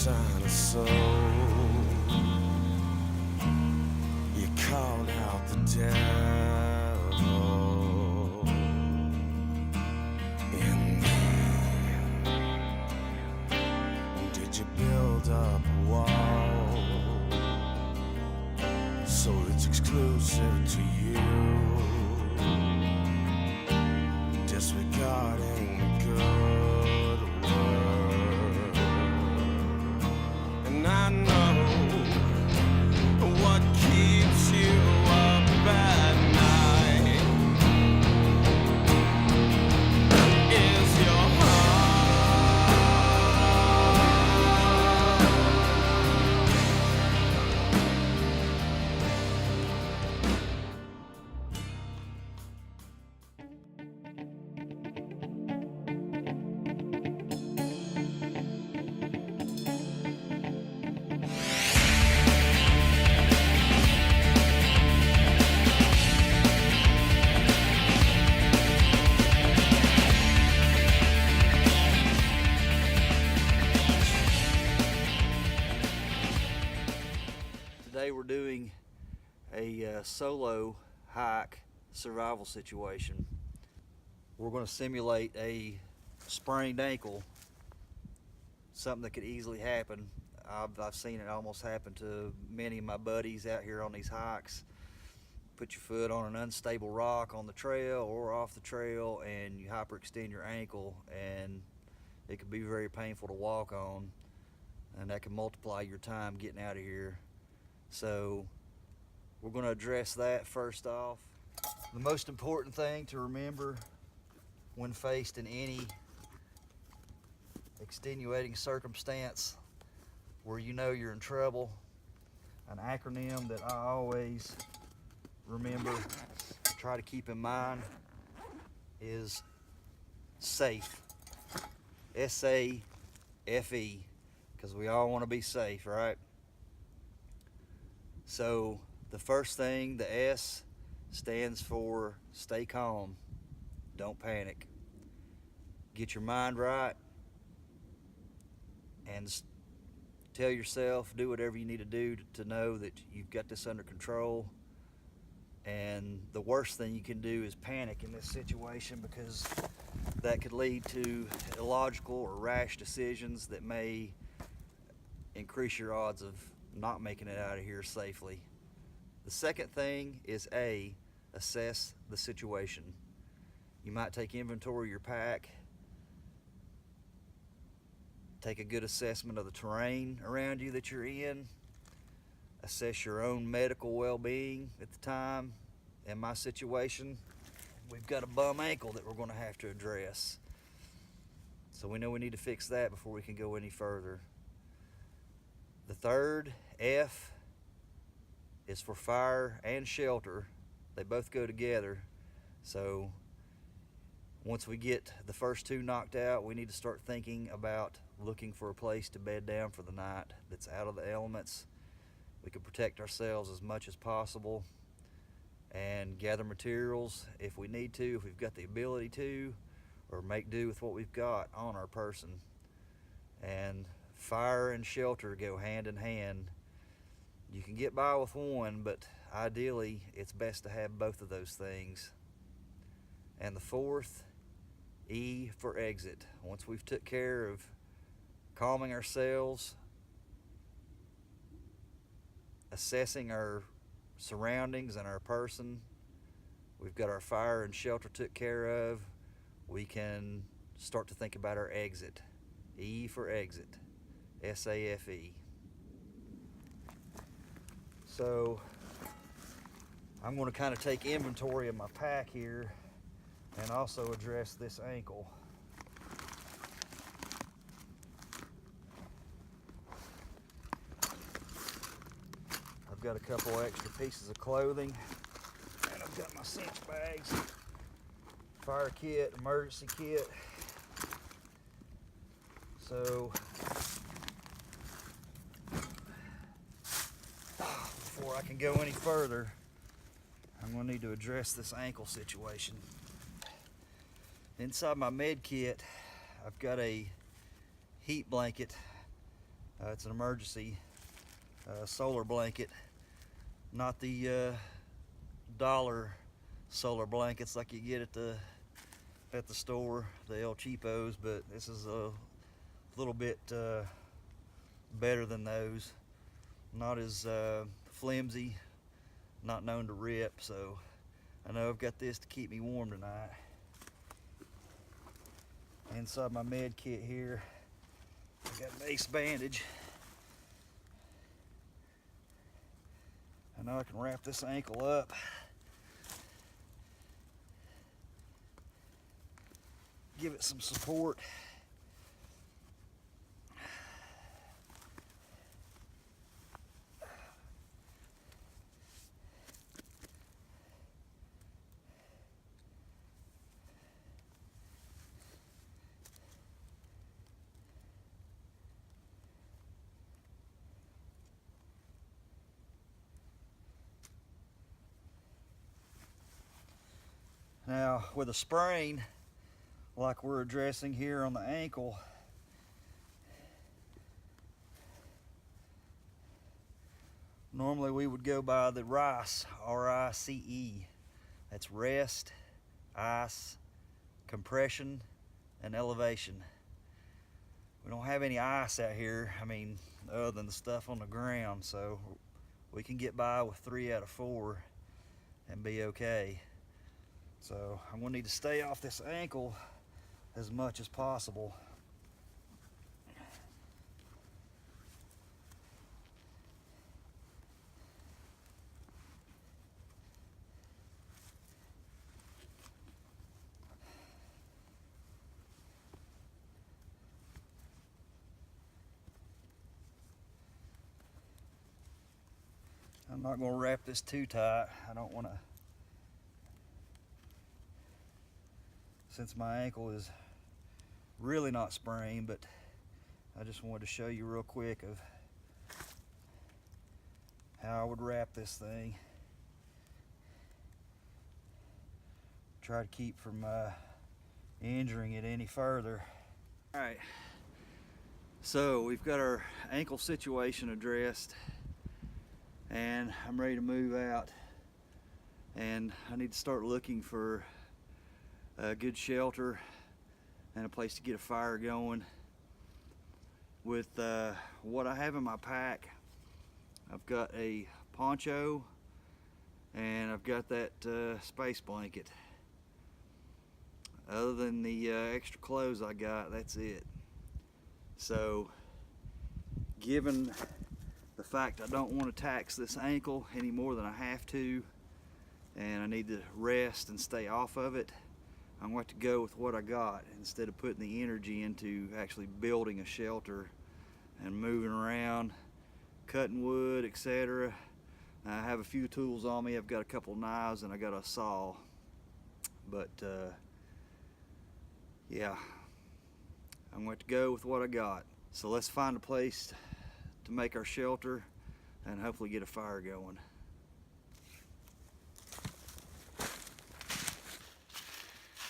sign of soul. You called out the devil in me. Did you build up a wall so it's exclusive to you, disregarding the good word? And I know what keeps you up at night is your Today we're doing a solo hike survival situation. We're going to simulate a sprained ankle, something that could easily happen. I've seen it almost happen to many of my buddies out here on these hikes. Put your foot on an unstable rock on the trail or off the trail and you hyperextend your ankle, and it could be very painful to walk on, and that can multiply your time getting out of here. So we're going to address that first off. The most important thing to remember when faced in any extenuating circumstance where you know you're in trouble, an acronym that I always remember, try to keep in mind, is SAFE. S-A-F-E, because we all want to be safe, right? So the first thing, the S, stands for stay calm, don't panic. Get your mind right and tell yourself, do whatever you need to do to know that you've got this under control. And the worst thing you can do is panic in this situation, because that could lead to illogical or rash decisions that may increase your odds of not making it out of here safely. The second thing is assess the situation. You might take inventory of your pack, take a good assessment of the terrain around you that you're in, assess your own medical well-being at the time. In my situation, we've got a bum ankle that we're going to have to address. So we know we need to fix that before we can go any further. The third, F, is for fire and shelter. They both go together. So once we get the first two knocked out, we need to start thinking about looking for a place to bed down for the night that's out of the elements. We can protect ourselves as much as possible and gather materials if we need to, if we've got the ability to, or make do with what we've got on our person. And fire and shelter go hand in hand. You can get by with one, but ideally it's best to have both of those things. And the fourth, E, for exit. Once we've took care of calming ourselves, assessing our surroundings and our person, we've got our fire and shelter took care of, we can start to think about our exit. E for exit. S-A-F-E. So I'm going to kind of take inventory of my pack here and also address this ankle. I've got a couple extra pieces of clothing, and I've got my cinch bags, fire kit, emergency kit. So before I can go any further, I'm going to need to address this ankle situation. Inside my med kit, I've got a heat blanket It's an emergency solar blanket, not the dollar solar blankets like you get at the store, the El Cheapos, but this is a little bit better than those. Not as flimsy, not known to rip, so I know I've got this to keep me warm tonight. Inside my med kit here, I got an ace bandage. I know I can wrap this ankle up. Give it some support. Now, with a sprain like we're addressing here on the ankle, normally we would go by the RICE, R-I-C-E. That's rest, ice, compression, and elevation. We don't have any ice out here, I mean, other than the stuff on the ground, so we can get by with 3 out of 4 and be okay. So I'm gonna need to stay off this ankle as much as possible. I'm not gonna wrap this too tight. I don't wanna, since my ankle is really not sprained, but I just wanted to show you real quick of how I would wrap this thing. Try to keep from injuring it any further. All right, so we've got our ankle situation addressed and I'm ready to move out, and I need to start looking for a good shelter and a place to get a fire going. With what I have in my pack, I've got a poncho and I've got that space blanket. Other than the extra clothes I got, that's it. So given the fact I don't want to tax this ankle any more than I have to, and I need to rest and stay off of it, I'm going to go with what I got instead of putting the energy into actually building a shelter and moving around, cutting wood, etc. I have a few tools on me. I've got a couple knives and I got a saw, but yeah, I'm going to go with what I got. So let's find a place to make our shelter and hopefully get a fire going.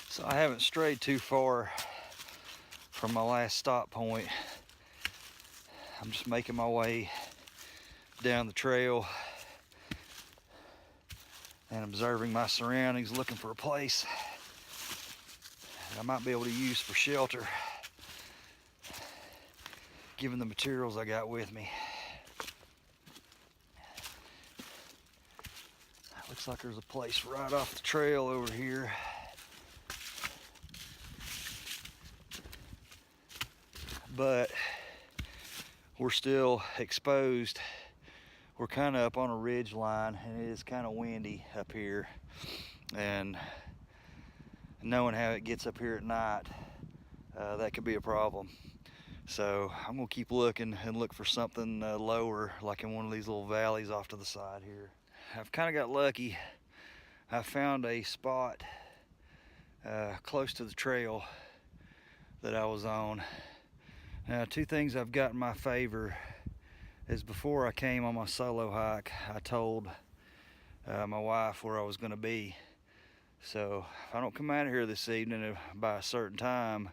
So I haven't strayed too far from my last stop point. I'm just making my way down the trail and observing my surroundings, looking for a place that I might be able to use for shelter, given the materials I got with me. Looks like there's a place right off the trail over here. But we're still exposed. We're kind of up on a ridge line and it is kind of windy up here, and knowing how it gets up here at night, that could be a problem. So I'm gonna keep looking and look for something lower, like in one of these little valleys off to the side here. I've kind of got lucky. I found a spot close to the trail that I was on. Now, two things I've got in my favor is, before I came on my solo hike, I told my wife where I was going to be. So if I don't come out of here this evening by a certain time,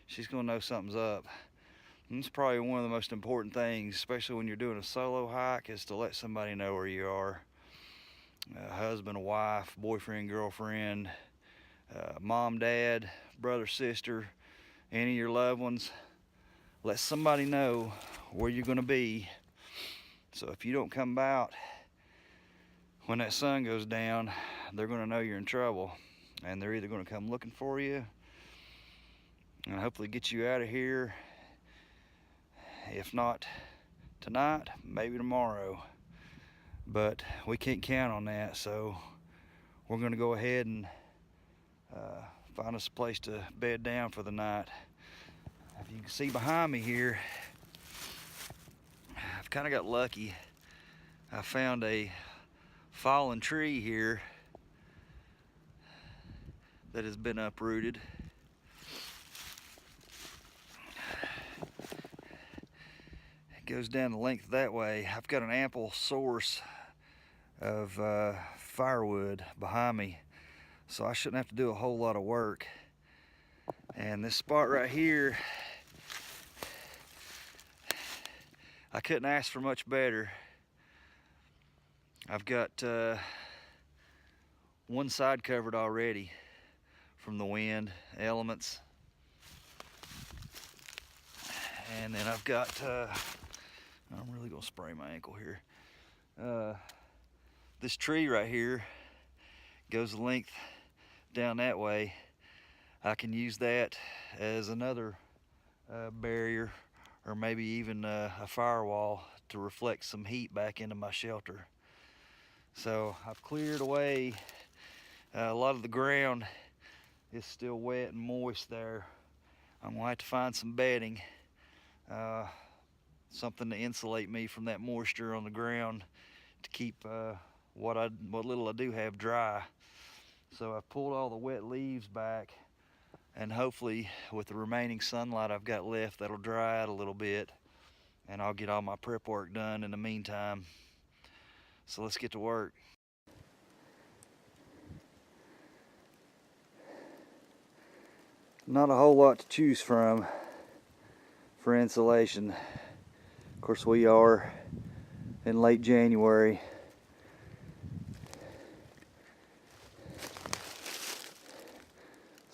she's going to know something's up. And it's probably one of the most important things, especially when you're doing a solo hike, is to let somebody know where you are. A husband, a wife, boyfriend, girlfriend, mom, dad, brother, sister, any of your loved ones. Let somebody know where you're going to be. So if you don't come out when that sun goes down, they're going to know you're in trouble. And they're either going to come looking for you and hopefully get you out of here. If not tonight, maybe tomorrow. But we can't count on that, so we're going to go ahead and find us a place to bed down for the night. If you can see behind me here, I've kind of got lucky. I found a fallen tree here that has been uprooted. Goes down the length that way. I've got an ample source of firewood behind me, so I shouldn't have to do a whole lot of work. And this spot right here, I couldn't ask for much better. I've got one side covered already from the wind, elements, and then I've got I'm really gonna spray my ankle here. This tree right here goes the length down that way. I can use that as another barrier, or maybe even a firewall to reflect some heat back into my shelter. So I've cleared away a lot of the ground. Is still wet and moist there. I'm gonna have to find some bedding. Something to insulate me from that moisture on the ground to keep what little I do have dry. So I've pulled all the wet leaves back, and hopefully with the remaining sunlight I've got left, that'll dry out a little bit, and I'll get all my prep work done in the meantime. So let's get to work. Not a whole lot to choose from for insulation. Of course, we are in late January.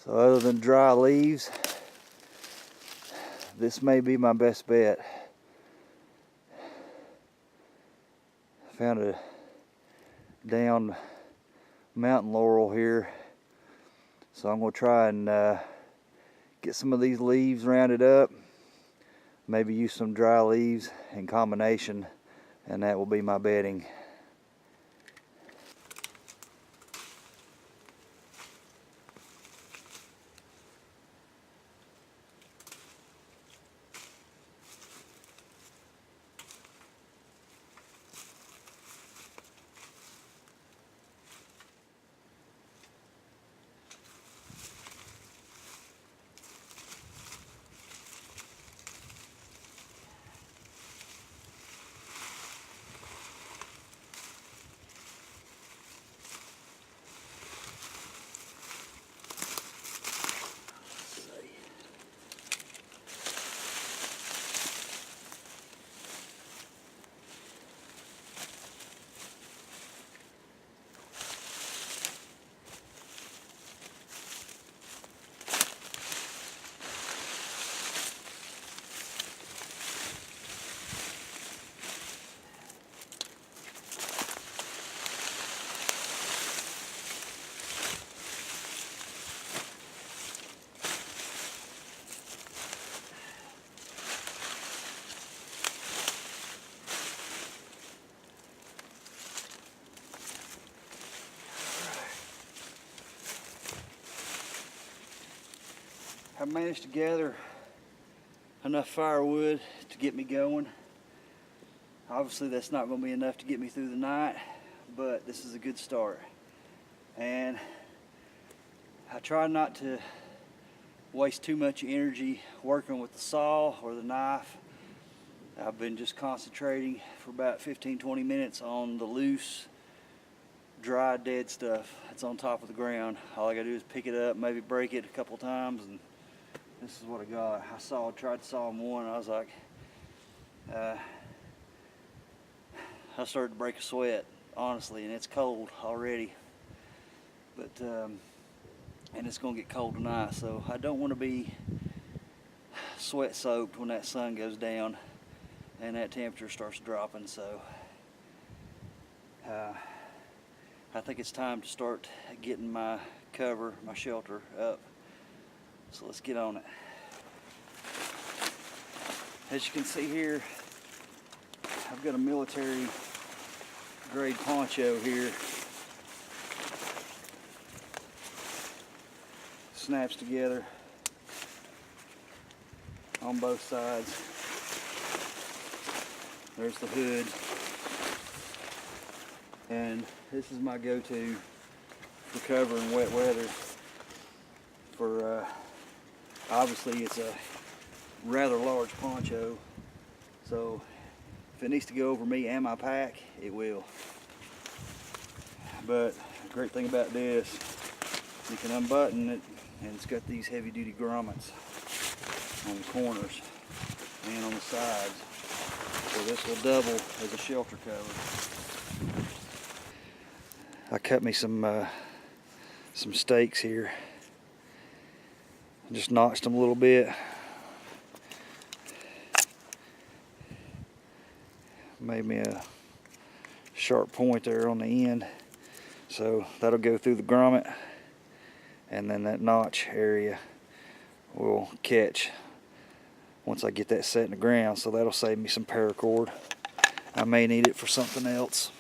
So other than dry leaves, this may be my best bet. Found a down mountain laurel here, so I'm going to try and get some of these leaves rounded up. Maybe use some dry leaves in combination, and that will be my bedding. I managed to gather enough firewood to get me going. Obviously that's not going to be enough to get me through the night, but this is a good start. And I try not to waste too much energy working with the saw or the knife. I've been just concentrating for about 15-20 minutes on the loose, dry, dead stuff that's on top of the ground. All I gotta do is pick it up, maybe break it a couple times, and This is what I got. Tried to saw him one, I was like, I started to break a sweat, honestly, and it's cold already. But, and it's gonna get cold tonight, so I don't want to be sweat soaked when that sun goes down and that temperature starts dropping. So I think it's time to start getting my cover, my shelter up. So let's get on it. As you can see here, I've got a military grade poncho here. Snaps together on both sides. There's the hood. And this is my go-to for covering wet weather. For obviously it's a rather large poncho, so if it needs to go over me and my pack, it will. But the great thing about this, you can unbutton it, and it's got these heavy-duty grommets on the corners and on the sides, so this will double as a shelter cover. I cut me some steaks here. Just notched them a little bit. Made me a sharp point there on the end, so that'll go through the grommet, and then that notch area will catch once I get that set in the ground, so that'll save me some paracord. I may need it for something else.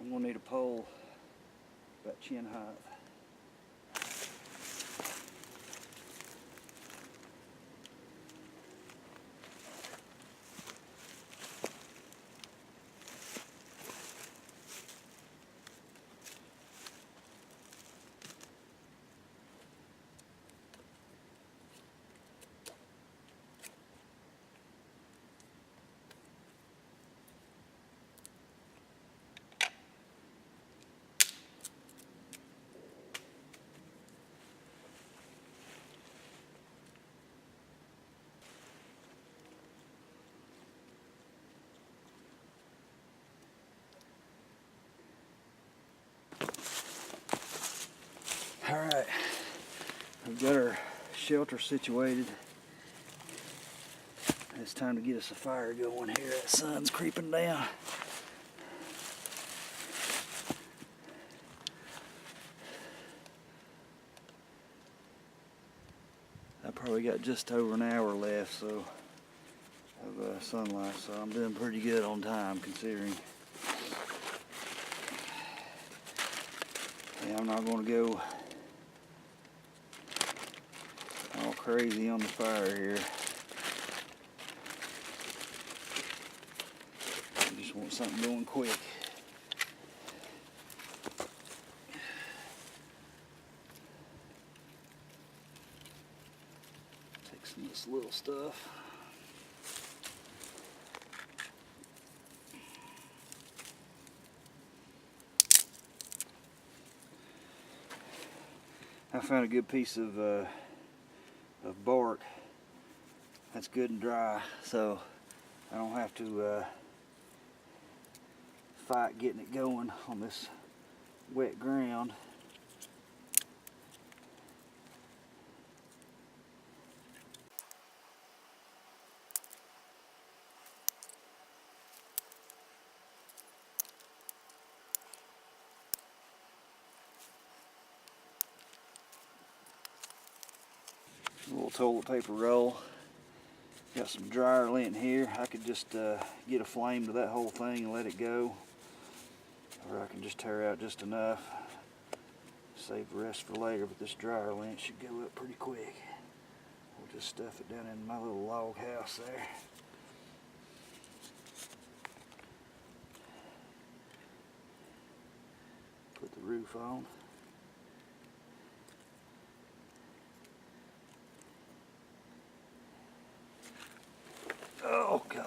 I'm gonna need a pole about chin height. Alright, we've got our shelter situated. It's time to get us a fire going here. That sun's creeping down. I probably got just over an hour left of sunlight, so I'm doing pretty good on time considering. Yeah, I'm not going to go all crazy on the fire here. I just want something going quick. Take some of this little stuff. I found a good piece of bark that's good and dry, so I don't have to fight getting it going on this wet ground. A little toilet paper roll. Got some dryer lint here. I could just get a flame to that whole thing and let it go, or I can just tear out just enough, save the rest for later. But this dryer lint should go up pretty quick. We'll just stuff it down in my little log house there. Put the roof on. Oh gosh.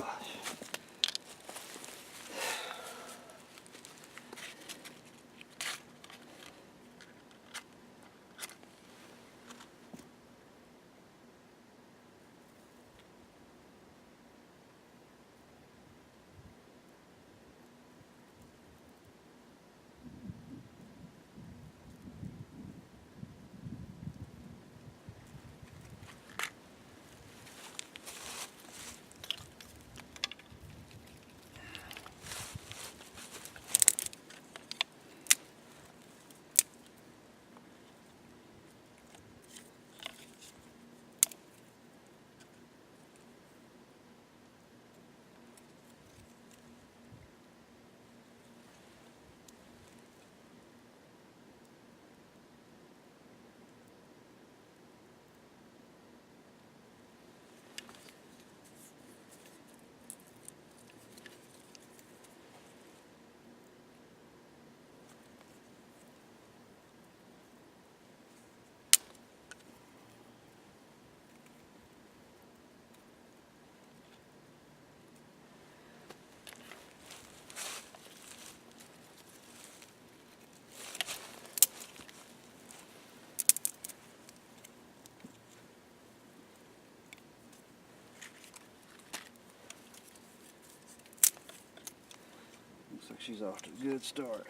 Looks like she's off to a good start.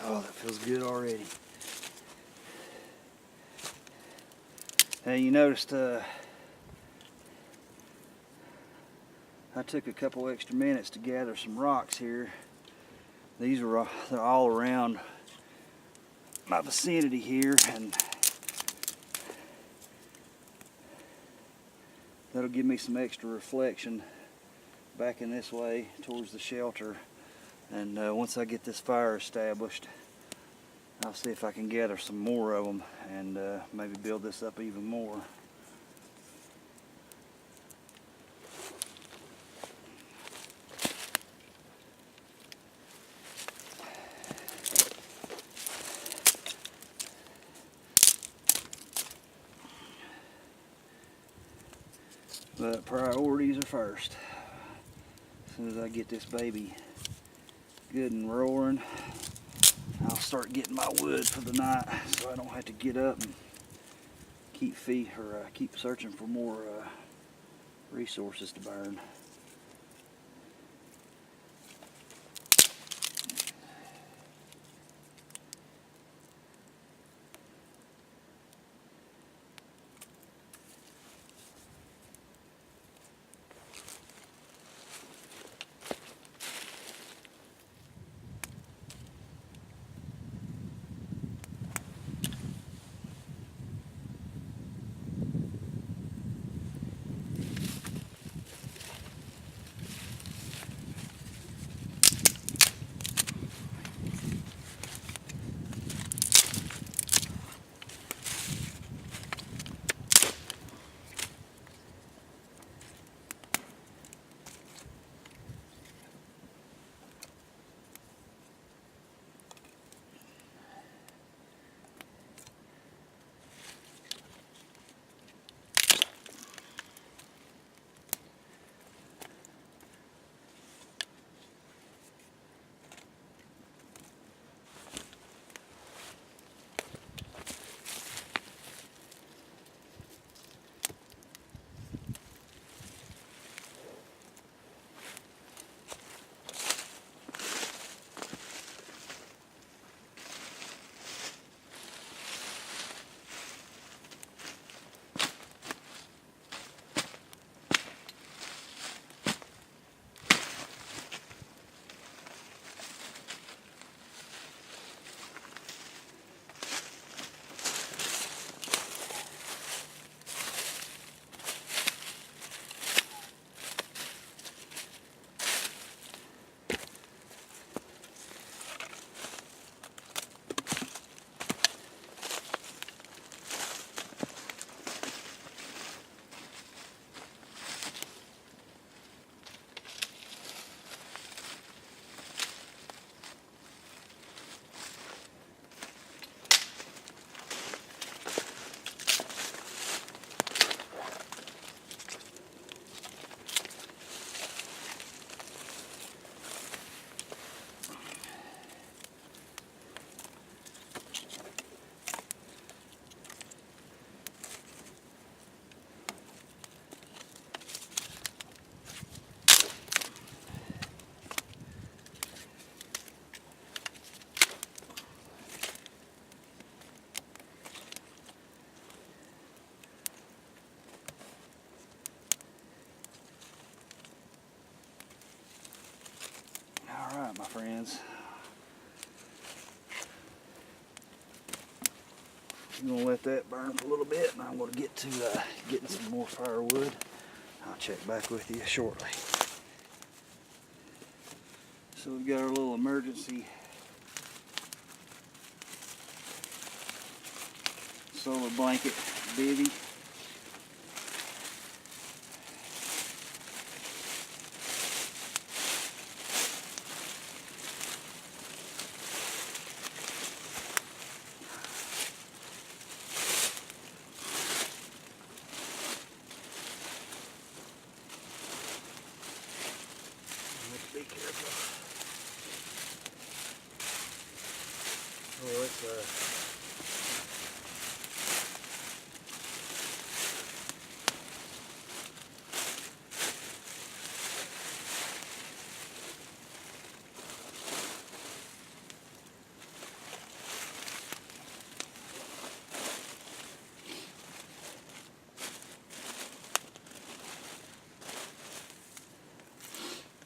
Oh, that feels good already. Hey, you noticed I took a couple extra minutes to gather some rocks here. These are they're all around my vicinity here, and that'll give me some extra reflection back in this way towards the shelter. And once I get this fire established, I'll see if I can gather some more of them and maybe build this up even more. But priorities are first. As soon as I get this baby good and roaring, I'll start getting my wood for the night, so I don't have to get up and keep searching for more resources to burn. Alright, my friends. I'm going to let that burn for a little bit, and I'm going to get to getting some more firewood. I'll check back with you shortly. So we've got our little emergency solar blanket bivvy. sir.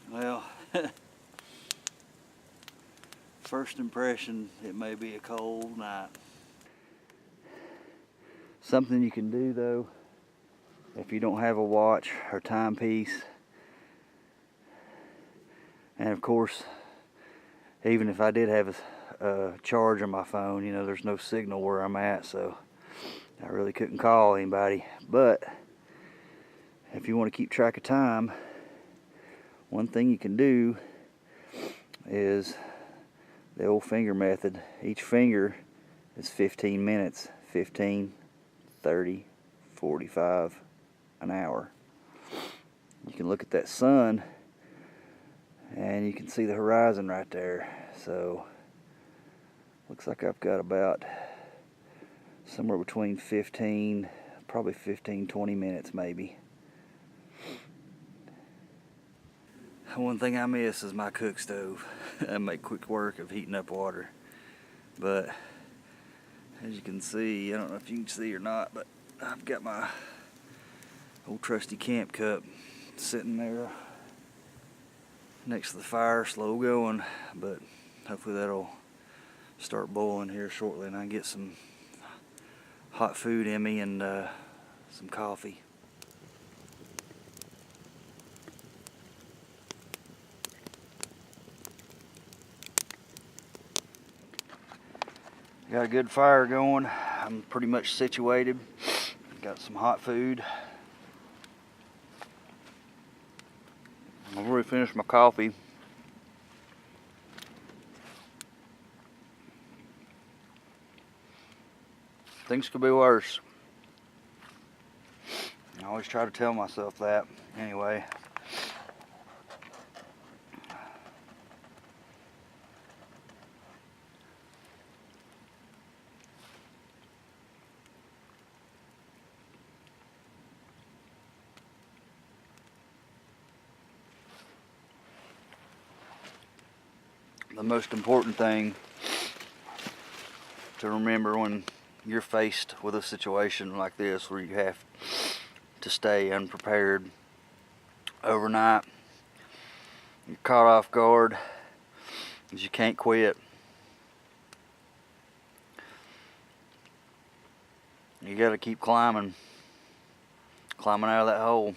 Well, first impression, it may be a cold night. Something you can do though, if you don't have a watch or timepiece, and of course, even if I did have a charge on my phone, you know, there's no signal where I'm at, so I really couldn't call anybody. But if you want to keep track of time, one thing you can do is the old finger method. Each finger is 15 minutes, 15, 30, 45, an hour. You can look at that sun and you can see the horizon right there. So looks like I've got about somewhere between 15, probably 15, 20 minutes maybe. One thing I miss is my cook stove. I make quick work of heating up water. But as you can see, I don't know if you can see or not, but I've got my old trusty camp cup sitting there next to the fire, slow going, but hopefully that'll start boiling here shortly and I can get some hot food in me and some coffee. Got a good fire going. I'm pretty much situated. Got some hot food. I've already finished my coffee. Things could be worse. I always try to tell myself that. Anyway. The most important thing to remember when you're faced with a situation like this where you have to stay unprepared overnight, you're caught off guard, is you can't quit. You gotta keep climbing out of that hole.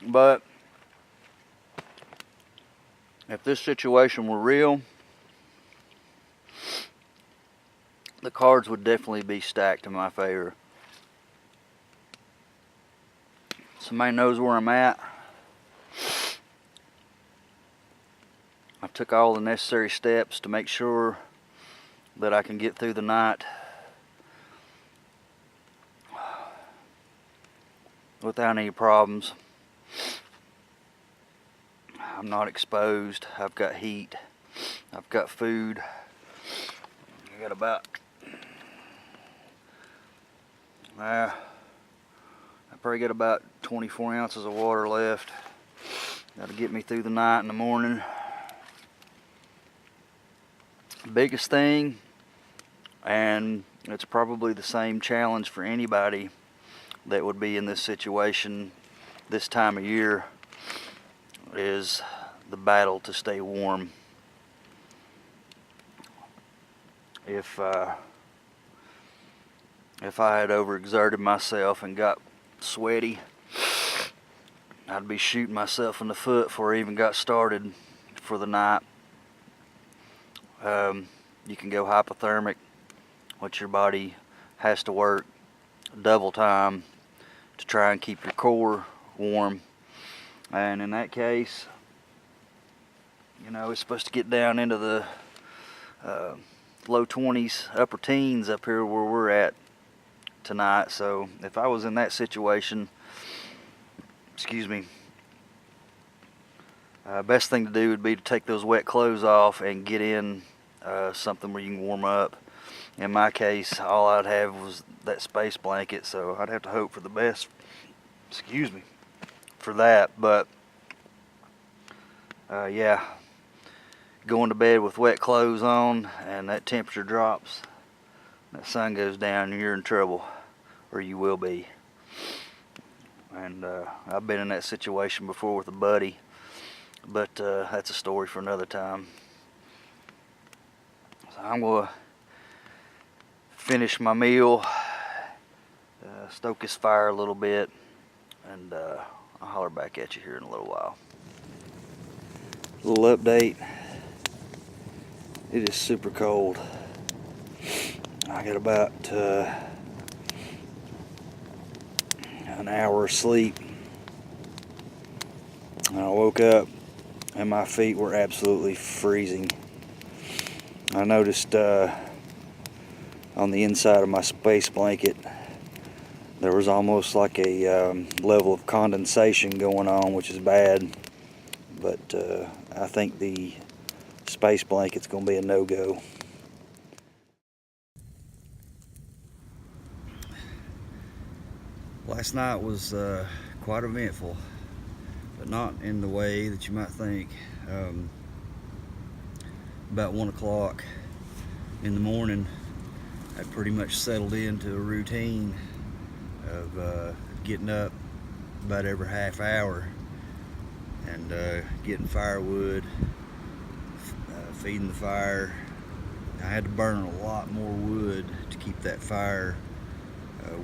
But if this situation were real, the cards would definitely be stacked in my favor. Somebody knows where I'm at. I took all the necessary steps to make sure that I can get through the night without any problems. I'm not exposed. I've got heat. I've got food. I got I probably got about 24 ounces of water left. That'll get me through the night and the morning. Biggest thing, and it's probably the same challenge for anybody that would be in this situation this time of year, is the battle to stay warm. If I had overexerted myself and got sweaty, I'd be shooting myself in the foot before I even got started for the night. You can go hypothermic, which your body has to work double time to try and keep your core warm. And in that case, You know, it's supposed to get down into the low 20s, upper teens up here where we're at tonight. So if I was in that situation, excuse me, best thing to do would be to take those wet clothes off and get in something where you can warm up. In my case, all I'd have was that space blanket, so I'd have to hope for the best, excuse me, for that. But yeah, going to bed with wet clothes on and that temperature drops, that sun goes down, you're in trouble, or you will be. And I've been in that situation before with a buddy, but that's a story for another time. So I'm going to finish my meal, stoke this fire a little bit, and I'll holler back at you here in a little while. Little update. It is super cold. I got about an hour of sleep. And I woke up and my feet were absolutely freezing. I noticed on the inside of my space blanket there was almost like a level of condensation going on, which is bad. But I think the space blanket's gonna be a no-go. Last night was quite eventful, but not in the way that you might think. About 1 o'clock in the morning, I pretty much settled into a routine of getting up about every half hour and getting firewood, feeding the fire. I had to burn a lot more wood to keep that fire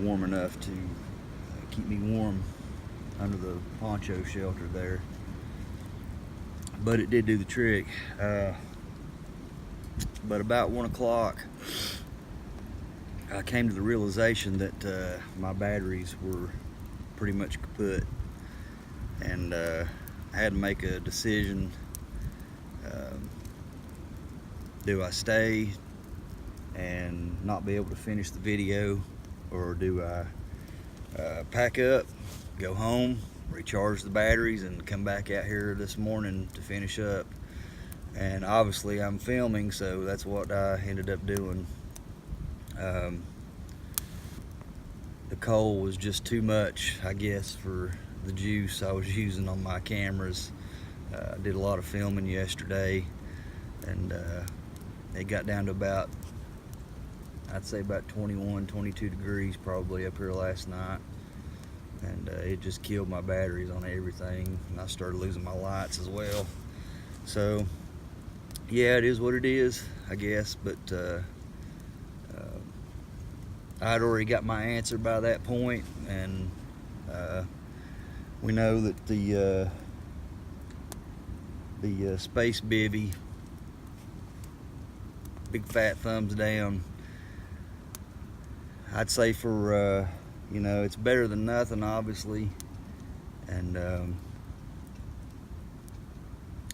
warm enough to keep me warm under the poncho shelter there. But it did do the trick. But about 1 o'clock, I came to the realization that my batteries were pretty much kaput, and I had to make a decision. Do I stay and not be able to finish the video, or do I pack up, go home, recharge the batteries, and come back out here this morning to finish up? And obviously I'm filming, so that's what I ended up doing. The coal was just too much, I guess, for the juice I was using on my cameras. I did a lot of filming yesterday, and it got down to about, I'd say about 21, 22 degrees probably up here last night, and it just killed my batteries on everything, and I started losing my lights as well. So yeah, it is what it is, I guess, but I'd already got my answer by that point, and we know that the space bivvy, big fat thumbs down. I'd say for you know, it's better than nothing, obviously, and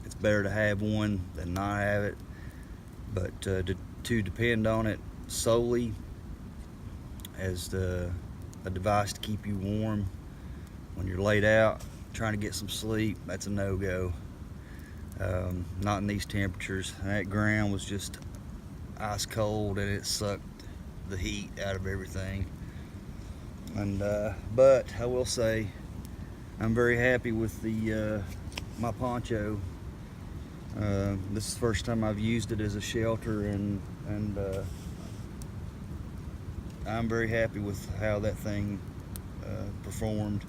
it's better to have one than not have it. But to depend on it solely as a device to keep you warm when you're laid out trying to get some sleep, that's a no-go. Not in these temperatures. That ground was just ice cold, and it sucked the heat out of everything. And but I will say I'm very happy with the my poncho. This is the first time I've used it as a shelter, and I'm very happy with how that thing performed.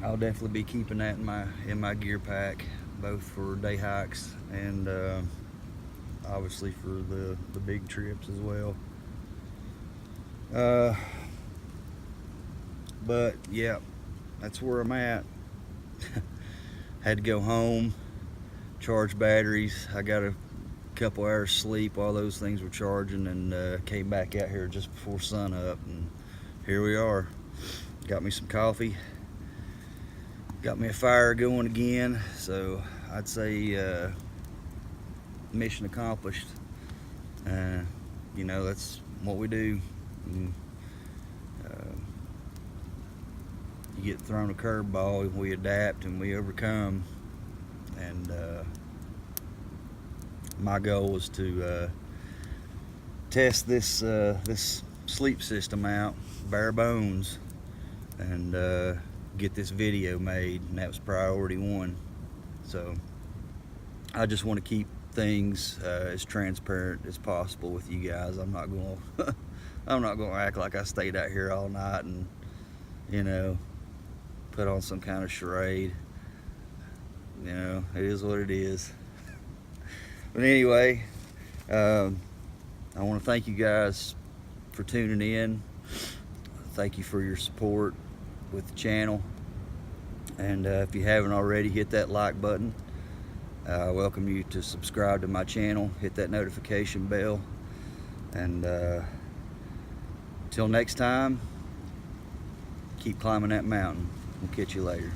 I'll definitely be keeping that in my gear pack, both for day hikes and obviously for the big trips as well. But yeah, that's where I'm at. Had to go home, charge batteries. I got a couple hours sleep while those things were charging, and came back out here just before sun up, and here we are. Got me some coffee, got me a fire going again, so I'd say mission accomplished. You know, that's what we do. And, you get thrown a curveball, we adapt and we overcome. And my goal was to test this this sleep system out, bare bones, and get this video made, and that was priority one. So I just want to keep things as transparent as possible with you guys. I'm not going I'm not going to act like I stayed out here all night and, you know, put on some kind of charade. You know, it is what it is. But anyway, I want to thank you guys for tuning in. Thank you for your support with the channel. And if you haven't already, hit that like button. I welcome you to subscribe to my channel, hit that notification bell. And till next time, keep climbing that mountain. We'll catch you later.